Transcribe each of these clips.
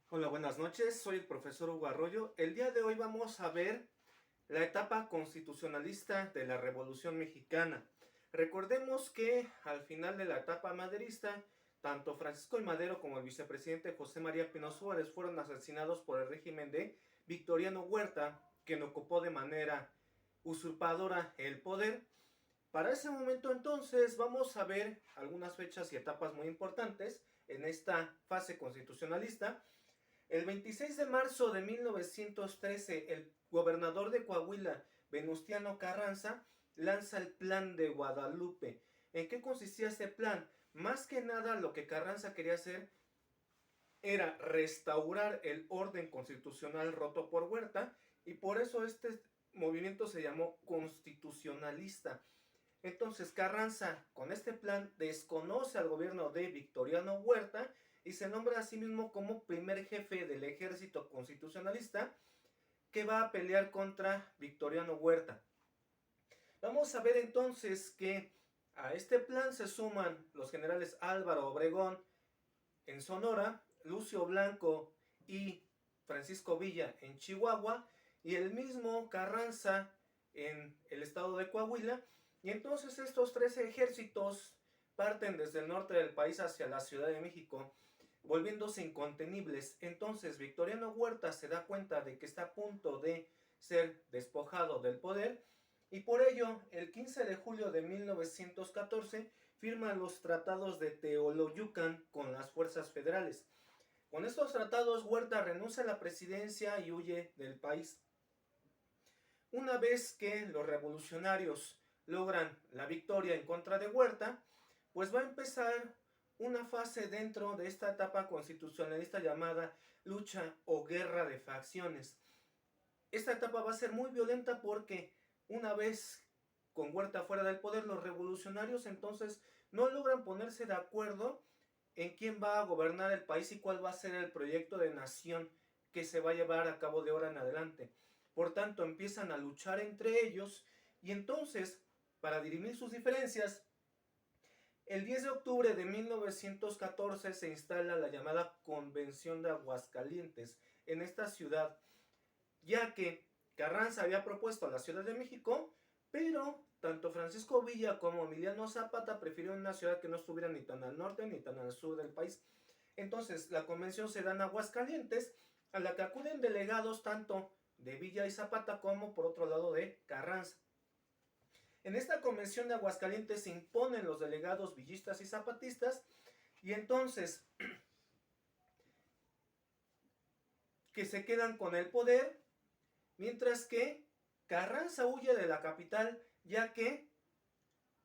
Hola, buenas noches. Soy el profesor Hugo Arroyo. El día de hoy vamos a ver la etapa constitucionalista de la Revolución Mexicana. Recordemos que al final de la etapa maderista, tanto Francisco I. Madero como el vicepresidente José María Pino Suárez fueron asesinados por el régimen de Victoriano Huerta, quien ocupó de manera usurpadora el poder. Para ese momento entonces vamos a ver algunas fechas y etapas muy importantes en esta fase constitucionalista. El 26 de marzo de 1913, el gobernador de Coahuila, Venustiano Carranza, lanza el Plan de Guadalupe. ¿En qué consistía este plan? Más que nada lo que Carranza quería hacer era restaurar el orden constitucional roto por Huerta, y por eso este movimiento se llamó constitucionalista. Entonces Carranza, con este plan, desconoce al gobierno de Victoriano Huerta y se nombra a sí mismo como primer jefe del ejército constitucionalista que va a pelear contra Victoriano Huerta. Vamos a ver entonces que a este plan se suman los generales Álvaro Obregón en Sonora, Lucio Blanco y Francisco Villa en Chihuahua, y el mismo Carranza en el estado de Coahuila. Y entonces estos tres ejércitos parten desde el norte del país hacia la Ciudad de México, volviéndose incontenibles. Entonces Victoriano Huerta se da cuenta de que está a punto de ser despojado del poder, y por ello el 15 de julio de 1914 firma los tratados de Teoloyucan con las fuerzas federales. Con estos tratados Huerta renuncia a la presidencia y huye del país. Una vez que los revolucionarios logran la victoria en contra de Huerta, pues va a empezar una fase dentro de esta etapa constitucionalista llamada lucha o guerra de facciones. Esta etapa va a ser muy violenta porque una vez con Huerta fuera del poder, los revolucionarios entonces no logran ponerse de acuerdo en quién va a gobernar el país y cuál va a ser el proyecto de nación que se va a llevar a cabo de ahora en adelante. Por tanto, empiezan a luchar entre ellos, y entonces, para dirimir sus diferencias, el 10 de octubre de 1914 se instala la llamada Convención de Aguascalientes en esta ciudad, ya que Carranza había propuesto a la Ciudad de México, pero tanto Francisco Villa como Emiliano Zapata prefirieron una ciudad que no estuviera ni tan al norte ni tan al sur del país. Entonces la convención se da en Aguascalientes, a la que acuden delegados tanto de Villa y Zapata como por otro lado de Carranza. En esta convención de Aguascalientes se imponen los delegados villistas y zapatistas, y entonces que se quedan con el poder, mientras que Carranza huye de la capital, ya que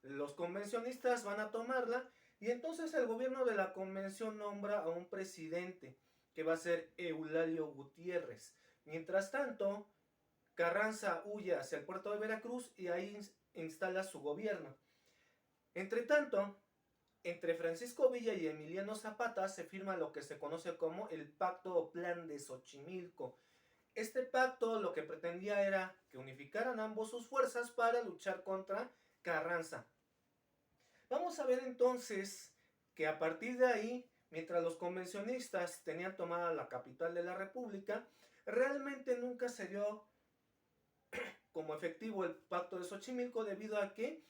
los convencionistas van a tomarla, y entonces el gobierno de la convención nombra a un presidente que va a ser Eulalio Gutiérrez. Mientras tanto, Carranza huye hacia el puerto de Veracruz y ahí instala su gobierno. Entre tanto, entre Francisco Villa y Emiliano Zapata se firma lo que se conoce como el Pacto o Plan de Xochimilco. Este pacto lo que pretendía era que unificaran ambos sus fuerzas para luchar contra Carranza. Vamos a ver entonces que a partir de ahí, mientras los convencionistas tenían tomada la capital de la República, realmente nunca se dio como efectivo el pacto de Xochimilco, debido a que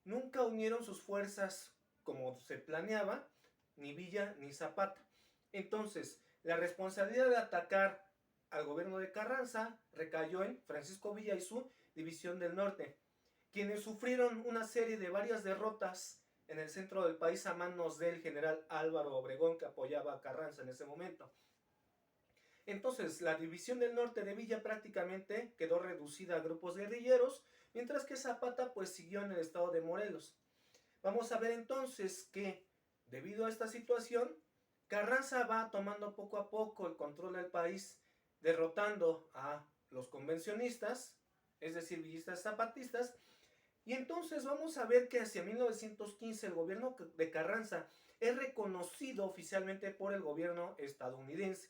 nunca unieron sus fuerzas como se planeaba, ni Villa ni Zapata. Entonces, la responsabilidad de atacar al gobierno de Carranza recayó en Francisco Villa y su División del Norte, quienes sufrieron una serie de varias derrotas en el centro del país a manos del general Álvaro Obregón, que apoyaba a Carranza en ese momento. Entonces, la División del Norte de Villa prácticamente quedó reducida a grupos guerrilleros, mientras que Zapata pues siguió en el estado de Morelos. Vamos a ver entonces que, debido a esta situación, Carranza va tomando poco a poco el control del país, derrotando a los convencionistas, es decir, villistas zapatistas, y entonces vamos a ver que hacia 1915 el gobierno de Carranza es reconocido oficialmente por el gobierno estadounidense,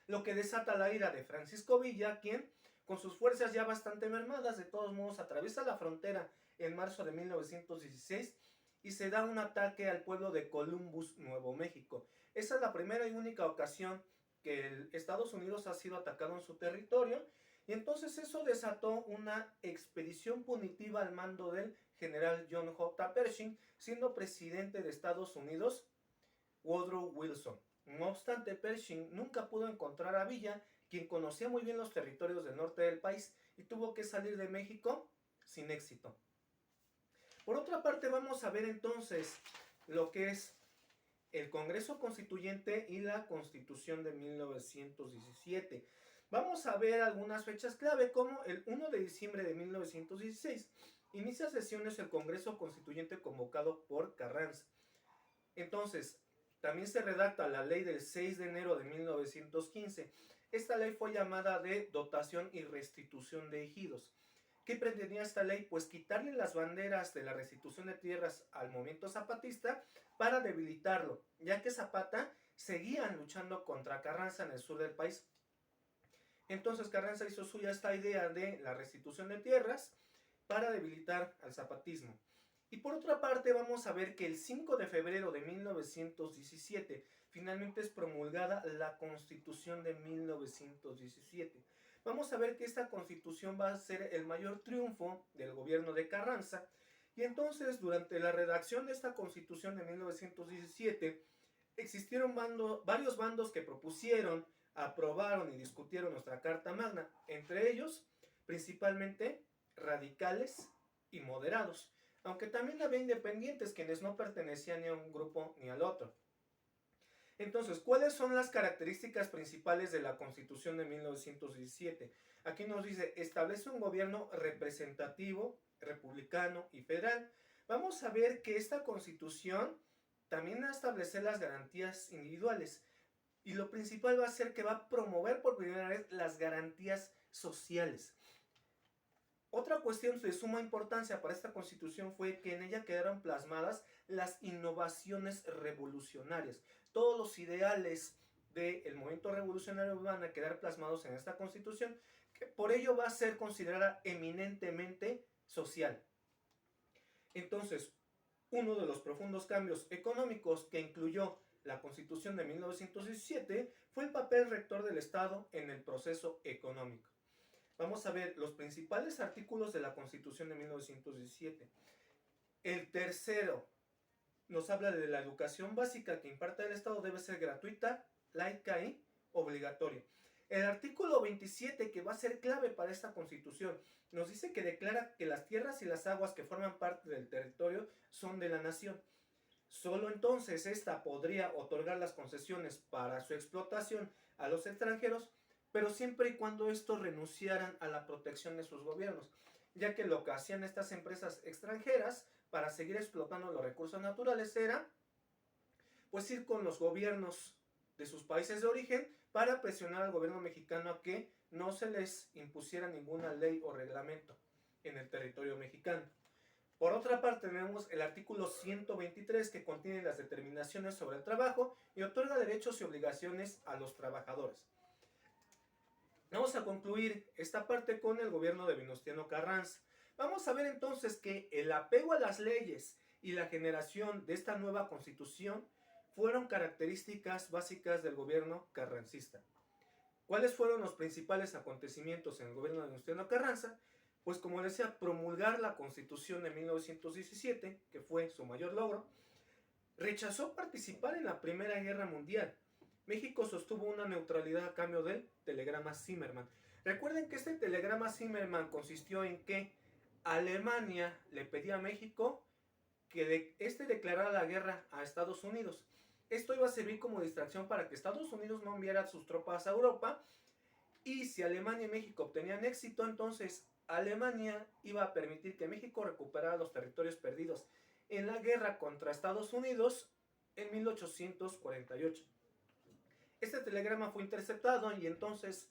lo que desata la ira de Francisco Villa, quien, con sus fuerzas ya bastante mermadas, de todos modos atraviesa la frontera en marzo de 1916 y se da un ataque al pueblo de Columbus, Nuevo México. Esa es la primera y única ocasión que Estados Unidos ha sido atacado en su territorio, y entonces eso desató una expedición punitiva al mando del general John J. Pershing, siendo presidente de Estados Unidos Woodrow Wilson. No obstante, Pershing nunca pudo encontrar a Villa, quien conocía muy bien los territorios del norte del país, y tuvo que salir de México sin éxito. Por otra parte, vamos a ver entonces lo que es el Congreso Constituyente y la Constitución de 1917. Vamos a ver algunas fechas clave, como el 1 de diciembre de 1916 inicia sesiones el Congreso Constituyente convocado por Carranza. Entonces, también se redacta la ley del 6 de enero de 1915. Esta ley fue llamada de dotación y restitución de ejidos. ¿Qué pretendía esta ley? Pues quitarle las banderas de la restitución de tierras al movimiento zapatista para debilitarlo, ya que Zapata seguían luchando contra Carranza en el sur del país. Entonces Carranza hizo suya esta idea de la restitución de tierras para debilitar al zapatismo. Y por otra parte vamos a ver que el 5 de febrero de 1917 finalmente es promulgada la Constitución de 1917. Vamos a ver que esta Constitución va a ser el mayor triunfo del gobierno de Carranza, y entonces durante la redacción de esta Constitución de 1917 existieron varios bandos que propusieron, aprobaron y discutieron nuestra Carta Magna, entre ellos principalmente radicales y moderados, aunque también había independientes quienes no pertenecían ni a un grupo ni al otro. Entonces, ¿cuáles son las características principales de la Constitución de 1917? Aquí nos dice, establece un gobierno representativo, republicano y federal. Vamos a ver que esta Constitución también va a establecer las garantías individuales, y lo principal va a ser que va a promover por primera vez las garantías sociales. Otra cuestión de suma importancia para esta Constitución fue que en ella quedaron plasmadas las innovaciones revolucionarias. Todos los ideales del movimiento revolucionario van a quedar plasmados en esta Constitución, que por ello va a ser considerada eminentemente social. Entonces, uno de los profundos cambios económicos que incluyó la Constitución de 1917 fue el papel rector del Estado en el proceso económico. Vamos a ver los principales artículos de la Constitución de 1917. El tercero nos habla de la educación básica que imparte el Estado debe ser gratuita, laica y obligatoria. El artículo 27, que va a ser clave para esta Constitución, nos dice que declara que las tierras y las aguas que forman parte del territorio son de la nación. Solo entonces esta podría otorgar las concesiones para su explotación a los extranjeros, pero siempre y cuando estos renunciaran a la protección de sus gobiernos, ya que lo que hacían estas empresas extranjeras para seguir explotando los recursos naturales era pues ir con los gobiernos de sus países de origen para presionar al gobierno mexicano a que no se les impusiera ninguna ley o reglamento en el territorio mexicano. Por otra parte, tenemos el artículo 123, que contiene las determinaciones sobre el trabajo y otorga derechos y obligaciones a los trabajadores. Vamos a concluir esta parte con el gobierno de Venustiano Carranza. Vamos a ver entonces que el apego a las leyes y la generación de esta nueva Constitución fueron características básicas del gobierno carrancista. ¿Cuáles fueron los principales acontecimientos en el gobierno de Venustiano Carranza? Pues como decía, promulgar la Constitución de 1917, que fue su mayor logro. Rechazó participar en la Primera Guerra Mundial. México sostuvo una neutralidad a cambio del telegrama Zimmermann. Recuerden que este telegrama Zimmermann consistió en que Alemania le pedía a México que este declarara la guerra a Estados Unidos. Esto iba a servir como distracción para que Estados Unidos no enviara sus tropas a Europa, y si Alemania y México obtenían éxito, entonces Alemania iba a permitir que México recuperara los territorios perdidos en la guerra contra Estados Unidos en 1848. Este telegrama fue interceptado y entonces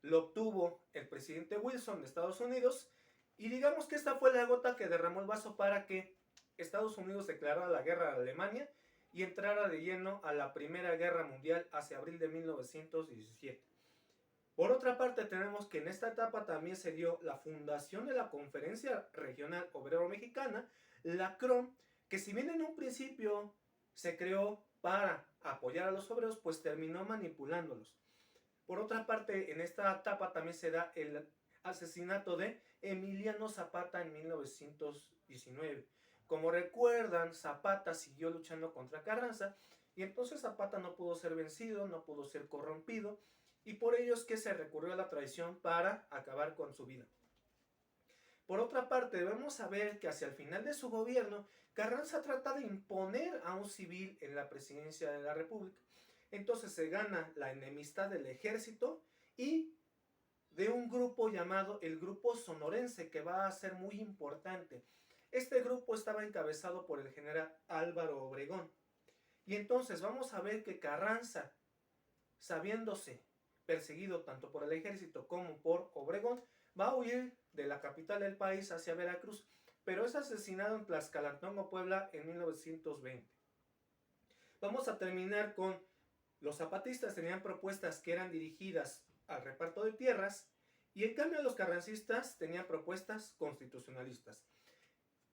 lo obtuvo el presidente Wilson de Estados Unidos, y digamos que esta fue la gota que derramó el vaso para que Estados Unidos declarara la guerra a Alemania y entrara de lleno a la Primera Guerra Mundial hacia abril de 1917. Por otra parte, tenemos que en esta etapa también se dio la fundación de la Conferencia Regional Obrero Mexicana, la CROM, que si bien en un principio se creó para apoyar a los obreros, pues terminó manipulándolos. Por otra parte, en esta etapa también se da el asesinato de Emiliano Zapata en 1919. Como recuerdan, Zapata siguió luchando contra Carranza y entonces Zapata no pudo ser vencido, no pudo ser corrompido, y por ello es que se recurrió a la traición para acabar con su vida. Por otra parte, debemos saber que hacia el final de su gobierno, Carranza trata de imponer a un civil en la presidencia de la República. Entonces se gana la enemistad del ejército y de un grupo llamado el Grupo Sonorense, que va a ser muy importante. Este grupo estaba encabezado por el general Álvaro Obregón. Y entonces vamos a ver que Carranza, sabiéndose perseguido tanto por el ejército como por Obregón, va a huir de la capital del país hacia Veracruz, pero es asesinado en Tlaxcalantongo, Puebla, en 1920. Vamos a terminar con los zapatistas tenían propuestas que eran dirigidas al reparto de tierras y en cambio los carrancistas tenían propuestas constitucionalistas.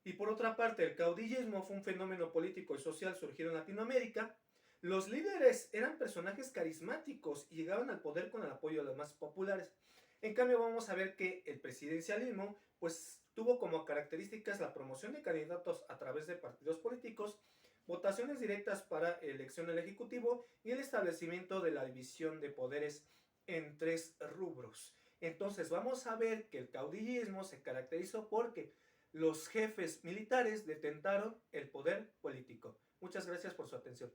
Y por otra parte, el caudillismo fue un fenómeno político y social surgido en Latinoamérica. Los líderes eran personajes carismáticos y llegaban al poder con el apoyo de los más populares. En cambio, vamos a ver que el presidencialismo pues tuvo como características la promoción de candidatos a través de partidos políticos, votaciones directas para elección del Ejecutivo y el establecimiento de la división de poderes en 3 rubros. Entonces vamos a ver que el caudillismo se caracterizó porque los jefes militares detentaron el poder político. Muchas gracias por su atención.